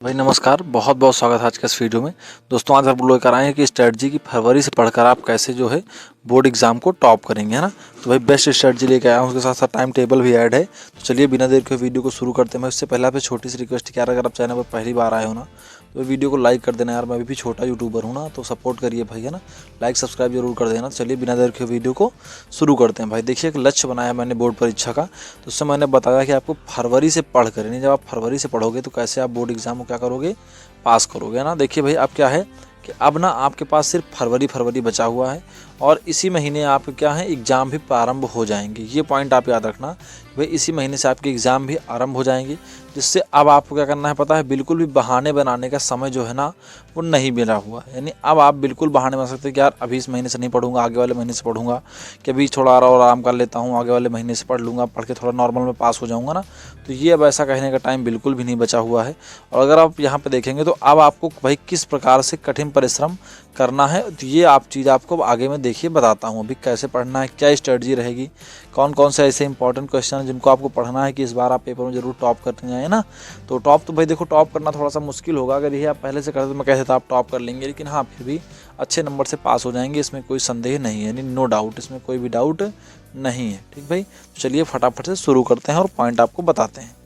भाई नमस्कार, बहुत बहुत स्वागत है आज के इस वीडियो में। दोस्तों आज आप लोग कर आए हैं कि स्ट्रेटजी की फरवरी से पढ़कर आप कैसे जो है बोर्ड एग्जाम को टॉप करेंगे, है ना। तो भाई बेस्ट स्ट्रेटजी लेके आया हूँ, उसके साथ साथ टाइम टेबल भी ऐड है। तो चलिए बिना देर के वीडियो को शुरू करते हैं। मैं उससे पहले आपसे छोटी सी रिक्वेस्ट किया, अगर आप चैनल पर पहली बार आए हो ना तो वीडियो को लाइक कर देना यार। मैं भी छोटा यूट्यूबर हूँ ना, तो सपोर्ट करिए भाई, है ना। लाइक सब्सक्राइब जरूर कर देना। चलिए बिना देर के वीडियो को शुरू करते हैं। भाई देखिए, एक लक्ष्य बनाया मैंने बोर्ड परीक्षा का, तो उससे मैंने बताया कि आपको फरवरी से पढ़ कर, यानी जब आप फरवरी से पढ़ोगे तो कैसे आप बोर्ड एग्जाम को क्या करोगे, पास करोगे ना। देखिए भाई, अब क्या है कि अब ना आपके पास सिर्फ फरवरी बचा हुआ है और इसी महीने आपके क्या है एग्ज़ाम भी प्रारंभ हो जाएंगे। ये पॉइंट आप याद रखना भाई, इसी महीने से आपके एग्ज़ाम भी आरंभ हो जाएंगे। जिससे अब आपको क्या करना है पता है, बिल्कुल भी बहाने बनाने का समय जो है ना वो नहीं मिला हुआ है। यानी अब आप बिल्कुल बहाने बना सकते हैं कि यार अभी इस महीने से नहीं पढ़ूंगा, आगे वाले महीने से पढ़ूंगा, कि अभी थोड़ा और आराम कर लेता हूँ, आगे वाले महीने से पढ़ लूँगा, पढ़ के थोड़ा नॉर्मल में पास हो जाऊँगा ना। तो ये अब ऐसा कहने का टाइम बिल्कुल भी नहीं बचा हुआ है। और अगर आप यहाँ पे देखेंगे तो अब आपको भाई किस प्रकार से कठिन परिश्रम करना है, तो ये आप चीज़ आपको आगे मैं देखिए बताता हूँ अभी कैसे पढ़ना है, क्या स्ट्रेटजी रहेगी, कौन कौन से ऐसे इंपॉर्टेंट क्वेश्चन हैं जिनको आपको पढ़ना है कि इस बार आप पेपर में जरूर टॉप करने जाए ना। तो टॉप तो भाई देखो, टॉप करना थोड़ा सा मुश्किल होगा, अगर ये आप पहले से करते तो मैं कहता था आप टॉप कर लेंगे, लेकिन हाँ फिर भी अच्छे नंबर से पास हो जाएंगे, इसमें कोई संदेह नहीं है, यानी नो डाउट, इसमें कोई भी डाउट नहीं है। ठीक भाई, तो चलिए फटाफट से शुरू करते हैं और पॉइंट आपको बताते हैं।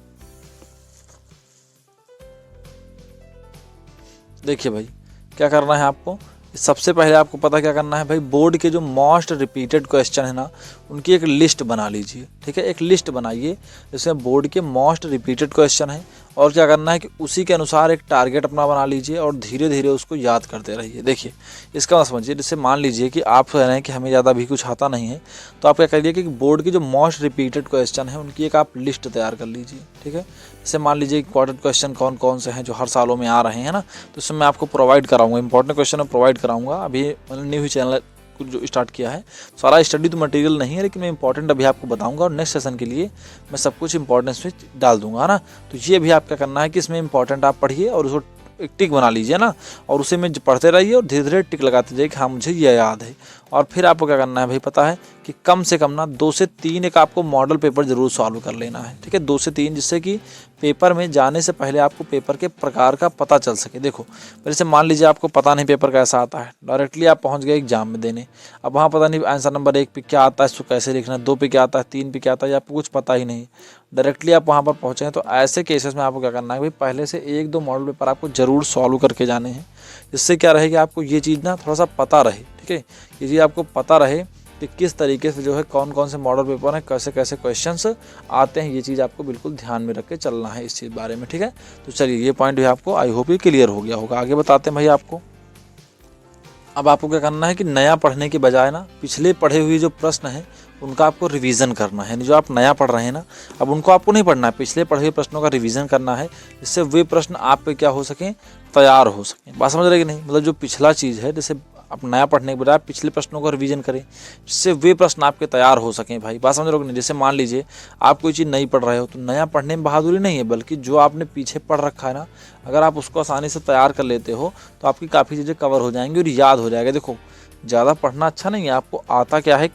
देखिए भाई, क्या करना है आपको, सबसे पहले आपको पता क्या करना है भाई, बोर्ड के जो मोस्ट रिपीटेड क्वेश्चन है ना उनकी एक लिस्ट बना लीजिए। ठीक है, एक लिस्ट बनाइए जिसमें बोर्ड के मोस्ट रिपीटेड क्वेश्चन है, और क्या करना है कि उसी के अनुसार एक टारगेट अपना बना लीजिए और धीरे धीरे उसको याद करते रहिए। देखिए इसका मतलब समझिए, जैसे मान लीजिए कि आप कह रहे हैं कि हमें ज़्यादा भी कुछ आता नहीं है, तो आप क्या करिए कि बोर्ड के जो मोस्ट रिपीटेड क्वेश्चन है उनकी एक आप लिस्ट तैयार कर लीजिए। ठीक है, जैसे मान लीजिए इंपॉर्टेंट क्वेश्चन कौन कौन से हैं जो हर सालों में आ रहे हैं ना, तो उसमें मैं आपको प्रोवाइड कराऊंगा, इंपॉर्टेंट क्वेश्चन में प्रोवाइड कराऊंगा। अभी मैंने न्यू ही चैनल कुछ जो स्टार्ट किया है, सारा स्टडी तो मटेरियल नहीं है, लेकिन मैं इंपॉर्टेंट अभी आपको बताऊंगा और नेक्स्ट सेशन के लिए मैं सब कुछ इंपॉर्टेंस में डाल दूंगा ना। तो ये भी आपका करना है कि इसमें इंपॉर्टेंट आप पढ़िए और उसको एक टिक बना लीजिए ना, और उसे में पढ़ते रहिए और धीरे धीरे टिक लगाते जाइए कि हाँ मुझे ये याद है। और फिर आपको क्या करना है भाई पता है कि कम से कम ना 2 से 3 एक आपको मॉडल पेपर जरूर सॉल्व कर लेना है। ठीक है, 2 से 3, जिससे कि पेपर में जाने से पहले आपको पेपर के प्रकार का पता चल सके। देखो जैसे मान लीजिए आपको पता नहीं पेपर कैसा आता है, डायरेक्टली आप पहुंच गए एग्जाम में देने, अब वहाँ पता नहीं आंसर नंबर 1 पे क्या आता है, इसको कैसे लिखना है, 2 पे क्या आता है, 3 पे क्या आता है, आपको कुछ पता ही नहीं, डायरेक्टली आप वहाँ पर पहुँचे हैं। तो ऐसे केसेस में आपको क्या करना है भाई, पहले से 1-2 मॉडल पेपर आपको जरूर सॉल्व करके जाने हैं, जिससे क्या रहेगा आपको ये चीज़ ना थोड़ा सा पता रहे। ठीक है, ये चीज़ आपको पता रहे कि किस तरीके से जो है कौन कौन से मॉडल पेपर हैं, कैसे कैसे क्वेश्चंस आते हैं, ये चीज़ आपको बिल्कुल ध्यान में रख के चलना है इस चीज़ बारे में। ठीक है, तो चलिए ये पॉइंट भी आपको आई होप ये क्लियर हो गया होगा। आगे बताते हैं भाई आपको। अब आपको क्या करना है कि नया पढ़ने के बजाय ना पिछले पढ़े हुए जो प्रश्न हैं उनका आपको रिवीजन करना है। जो आप नया पढ़ रहे हैं ना, अब उनको आपको नहीं पढ़ना है, पिछले पढ़े हुए प्रश्नों का रिवीजन करना है, जिससे वे प्रश्न आप पे क्या हो सकें, तैयार हो सकें। बात समझ रहे कि नहीं, मतलब जो पिछला चीज़ है, जैसे आप नया पढ़ने के बजाय पिछले प्रश्नों का रिवीजन करें, जिससे वे प्रश्न आपके तैयार हो सकें। भाई बात समझ रहे हो कि नहीं, जैसे मान लीजिए आप कोई चीज़ नहीं पढ़ रहे हो, तो नया पढ़ने में बहादुरी नहीं है, बल्कि जो आपने पीछे पढ़ रखा है ना, अगर आप उसको आसानी से तैयार कर लेते हो तो आपकी काफ़ी चीज़ें कवर हो जाएंगी और याद हो जाएगा। देखो ज़्यादा पढ़ना अच्छा नहीं है, आपको आता क्या है,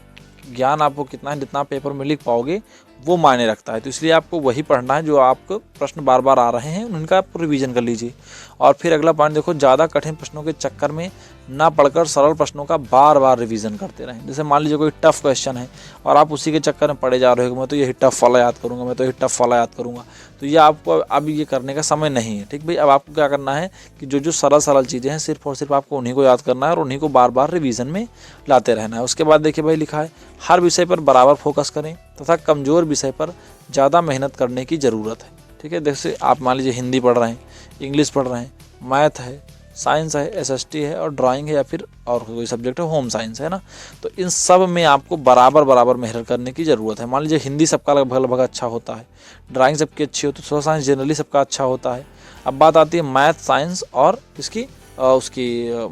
ज्ञान आपको कितना है, जितना पेपर में लिख पाओगे वो मायने रखता है। तो इसलिए आपको वही पढ़ना है जो आपको प्रश्न बार बार आ रहे हैं, उनका आप रिवीजन कर लीजिए। और फिर अगला पॉइंट देखो, ज़्यादा कठिन प्रश्नों के चक्कर में ना पढ़कर सरल प्रश्नों का बार बार रिवीजन करते रहें। जैसे मान लीजिए कोई टफ क्वेश्चन है और आप उसी के चक्कर में पढ़े जा रहे हो कि मैं तो यही टफ वाला याद करूँगा, मैं तो यही टफ वाला याद करूँगा, तो ये आपको अब ये करने का समय नहीं है। ठीक भाई, अब आपको क्या करना है कि जो जो सरल सरल चीज़ें हैं सिर्फ और सिर्फ आपको उन्हीं को याद करना है और उन्हीं को बार बार रिवीजन में लाते रहना है। उसके बाद देखिए भाई लिखा है, हर विषय पर बराबर फोकस करें तथा कमज़ोर विषय पर ज़्यादा मेहनत करने की ज़रूरत है। ठीक है, जैसे आप मान लीजिए हिंदी पढ़ रहे हैं, इंग्लिश पढ़ रहे हैं, मैथ है, साइंस है, एसएसटी है और ड्राइंग है, या फिर और कोई सब्जेक्ट है, होम साइंस है ना, तो इन सब में आपको बराबर बराबर मेहनत करने की ज़रूरत है। मान लीजिए हिंदी सबका लगभग लगभग अच्छा होता है, ड्राइंग सबकी अच्छी होती है, सोशल साइंस जनरली सबका अच्छा होता है। अब बात आती है मैथ, साइंस और इसकी उसकी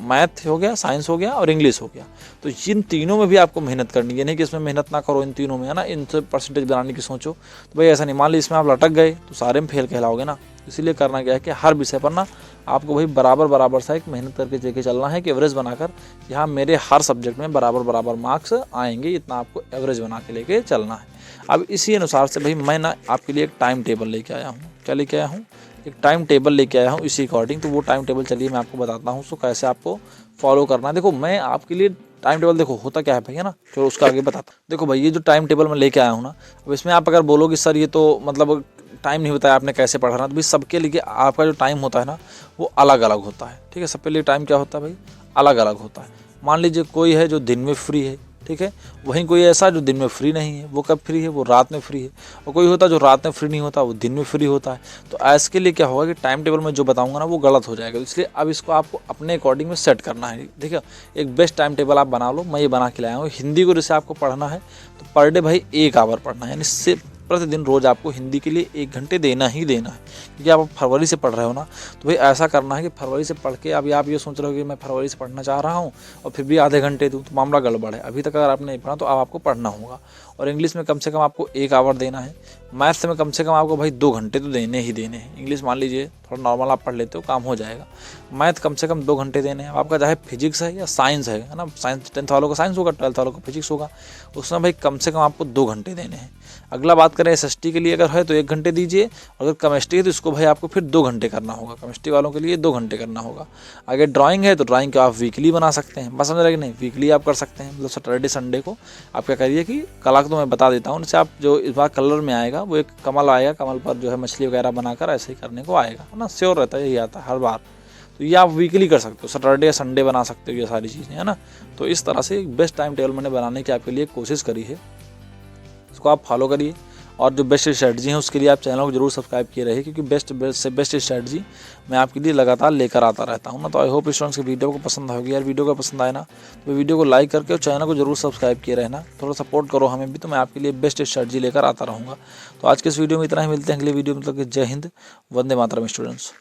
मैथ हो गया, साइंस हो गया और इंग्लिश हो गया, तो इन तीनों में भी आपको मेहनत करनी है, नहीं कि इसमें मेहनत ना करो इन तीनों में, है ना, इन से परसेंटेज बनाने की सोचो, तो भाई ऐसा नहीं। मान लीजिए इसमें आप लटक गए तो सारे में फेल कहलाओगे ना। इसीलिए करना क्या है कि हर विषय पर ना आपको भाई बराबर बराबर सा एक मेहनत करके लेके चलना है कि एवरेज बनाकर यहाँ मेरे हर सब्जेक्ट में बराबर बराबर मार्क्स आएंगे, इतना आपको एवरेज बना के लेके चलना है। अब इसी अनुसार से भाई मैं ना आपके लिए एक टाइम टेबल लेके आया हूँ। क्या लेके आया हूँ, एक टाइम टेबल लेके आया हूँ इसी अकॉर्डिंग। तो वो टाइम टेबल चलिए मैं आपको बताता हूँ, सो कैसे आपको फॉलो करना है। देखो मैं आपके लिए टाइम टेबल देखो होता क्या है भाई, है ना, चलो उसका आगे बताता हूँ। देखो भाई ये जो टाइम टेबल मैं लेके आया हूँ ना, अब इसमें आप अगर बोलोगे सर ये तो मतलब टाइम नहीं बताया आपने कैसे पढ़ाना, तो भाई सबके लिए आपका जो टाइम होता है ना वो अलग अलग होता है, ठीक है। सबके लिए टाइम क्या होता है भाई, अलग अलग होता है। मान लीजिए कोई है जो दिन में फ्री है, ठीक है, वहीं कोई ऐसा जो दिन में फ्री नहीं है, वो कब फ्री है, वो रात में फ्री है। और कोई होता जो रात में फ्री नहीं होता, वो दिन में फ्री होता है। तो ऐसे के लिए क्या होगा कि टाइम टेबल में जो बताऊंगा ना वो गलत हो जाएगा, इसलिए अब इसको आपको अपने अकॉर्डिंग में सेट करना है, ठीक है। एक बेस्ट टाइम टेबल आप बना लो, मैं ये बना के लाया हूँ। हिंदी को जैसे आपको पढ़ना है तो पर डे भाई 1 आवर पढ़ना है, यानी सिर्फ प्रतिदिन रोज आपको हिंदी के लिए 1 घंटे देना ही देना है। क्योंकि आप फरवरी से पढ़ रहे हो ना, तो भाई ऐसा करना है कि फरवरी से पढ़ के अभी आप ये सोच रहे हो कि मैं फरवरी से पढ़ना चाह रहा हूँ और फिर भी आधे घंटे दूँ, तो मामला गड़बड़ है। अभी तक अगर आपने नहीं पढ़ा तो अब आपको पढ़ना होगा। और इंग्लिश में कम से कम आपको 1 आवर देना है। मैथ्स में कम से कम आपको भाई 2 घंटे तो देने ही देने हैं। इंग्लिश मान लीजिए थोड़ा नॉर्मल आप पढ़ लेते हो, काम हो जाएगा। मैथ कम से कम 2 घंटे देने हैं आपका, चाहे फिजिक्स है या साइंस है ना। साइंस 10th वालों का साइंस होगा, 12th वालों का फिजिक्स होगा, उसमें भाई कम से कम आपको 2 घंटे देने हैं। अगला बात करें SST के लिए अगर है तो 1 घंटे दीजिए। अगर केमिस्ट्री है तो इसको भाई आपको फिर 2 घंटे करना होगा, केमिस्ट्री वालों के लिए 2 घंटे करना होगा। अगर ड्राइंग है तो ड्राइंग को आप वीकली बना सकते हैं, बस समझ रहे कि नहीं, वीकली आप कर सकते हैं। मतलब सैटरडे संडे को आप क्या करिए कि कला तो मैं बता देता हूँ, जैसे आप जो इस बार कलर में आएगा वो एक कमल आएगा, कमल पर जो है मछली वगैरह बनाकर ऐसे ही करने को आएगा, है ना, श्योर रहता है, यही आता है हर बार। तो ये आप वीकली कर सकते हो, सैटरडे या संडे बना सकते हो ये सारी चीज़ें, है ना। तो इस तरह से एक बेस्ट टाइम टेबल मैंने बनाने की आपके लिए कोशिश करी है, इसको आप फॉलो करिए। और जो बेस्ट स्ट्रैटेजी है उसके लिए आप चैनल को जरूर सब्सक्राइब किए रहिए, क्योंकि बेस्ट से बेस्ट स्ट्रैटेजी मैं आपके लिए लगातार लेकर आता रहता हूँ ना। तो आई होप स्टूडेंट्स की वीडियो को पसंद होगी यार। वीडियो को पसंद आए ना तो वीडियो को लाइक करके और चैनल को जरूर सब्सक्राइब किए रहना, थोड़ा सपोर्ट करो हमें भी, तो मैं आपके लिए बेस्ट स्ट्रैटेजी लेकर आता रहूँगा। तो आज के इस वीडियो में इतना ही, मिलते हैं अगले वीडियो में। मतलब कि जय हिंद, वंदे मातरम स्टूडेंट्स।